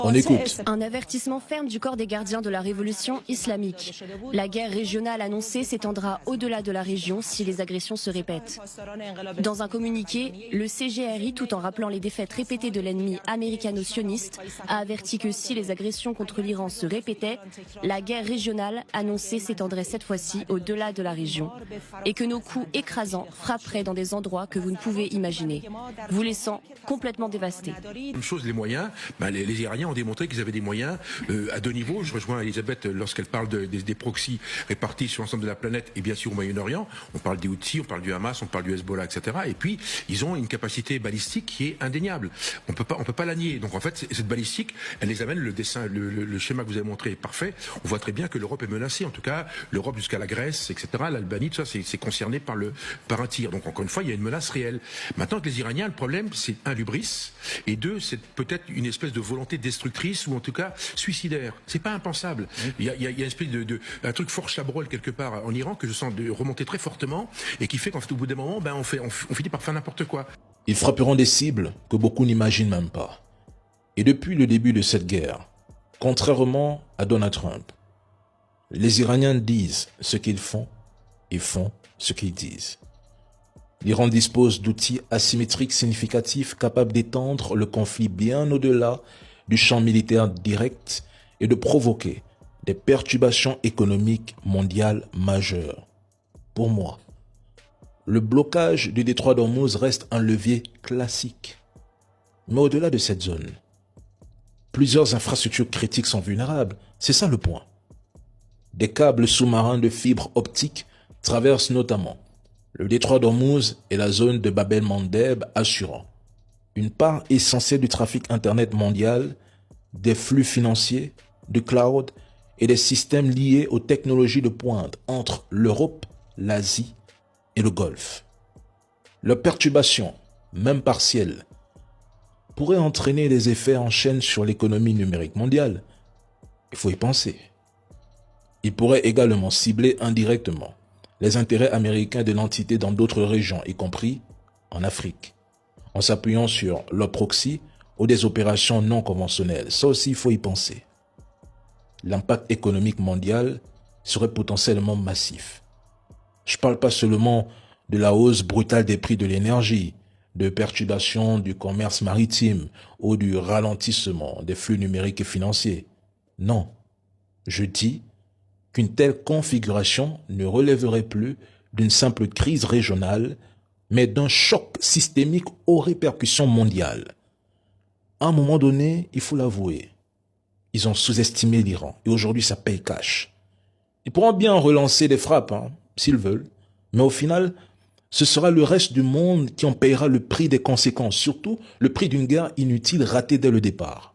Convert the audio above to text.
On écoute. Un avertissement ferme du corps des gardiens de la révolution islamique. La guerre régionale annoncée s'étendra au-delà de la région si les agressions se répètent. Dans un communiqué, le CGRI, tout en rappelant les défaites répétées de l'ennemi américano-sioniste, a averti que si les agressions contre l'Iran se répétaient, la guerre régionale annoncée s'étendrait cette fois-ci au-delà de la région et que nos coups écrasants frapperaient dans des endroits que vous ne pouvez imaginer, vous laissant complètement dévastés. Même chose, les moyens, les Iraniens ont démontré qu'ils avaient des moyens à deux niveaux. Je rejoins Elisabeth lorsqu'elle parle des proxys répartis sur l'ensemble de la planète et bien sûr au Moyen-Orient. On parle des Houthis, on parle du Hamas, on parle du Hezbollah, etc. Et puis, ils ont une capacité balistique qui est indéniable. On peut pas la nier. Donc en fait, cette balistique, elle les amène, le schéma que vous avez montré est parfait. On voit très bien que l'Europe est menacée. En tout cas, l'Europe jusqu'à la Grèce, etc., l'Albanie, tout ça, c'est concerné par un tir. Donc encore une fois, il y a une menace réelle. Maintenant, avec les Iraniens, le problème, c'est un, l'hubris, et deux, c'est peut-être une espèce de volonté destructrice ou en tout cas suicidaire. C'est pas impensable. Il y a une espèce un truc fort chabrol quelque part en Iran que je sens remonter très fortement et qui fait qu'en fait, au bout d'un moment, on finit par faire n'importe quoi. Ils frapperont des cibles que beaucoup n'imaginent même pas. Et depuis le début de cette guerre, contrairement à Donald Trump, les Iraniens disent ce qu'ils font et font ce qu'ils disent. L'Iran dispose d'outils asymétriques significatifs capables d'étendre le conflit bien au-delà du champ militaire direct et de provoquer des perturbations économiques mondiales majeures. Pour moi, le blocage du détroit d'Ormuz reste un levier classique. Mais au-delà de cette zone, plusieurs infrastructures critiques sont vulnérables. C'est ça le point. Des câbles sous-marins de fibres optiques traversent notamment le détroit d'Ormuz et la zone de Bab el-Mandeb, assurant une part essentielle du trafic Internet mondial, des flux financiers, du cloud et des systèmes liés aux technologies de pointe entre l'Europe, l'Asie et le Golfe. Leur perturbation, même partielle, pourrait entraîner des effets en chaîne sur l'économie numérique mondiale. Il faut y penser. Il pourrait également cibler indirectement les intérêts américains de l'entité dans d'autres régions, y compris en Afrique, en s'appuyant sur leur proxy ou des opérations non conventionnelles. Ça aussi, il faut y penser. L'impact économique mondial serait potentiellement massif. Je ne parle pas seulement de la hausse brutale des prix de l'énergie, de perturbations du commerce maritime ou du ralentissement des flux numériques et financiers. Non, je dis qu'une telle configuration ne relèverait plus d'une simple crise régionale, mais d'un choc systémique aux répercussions mondiales. À un moment donné, il faut l'avouer, ils ont sous-estimé l'Iran et aujourd'hui ça paye cash. Ils pourront bien relancer des frappes, s'ils veulent, mais au final, ce sera le reste du monde qui en paiera le prix des conséquences, surtout le prix d'une guerre inutile ratée dès le départ.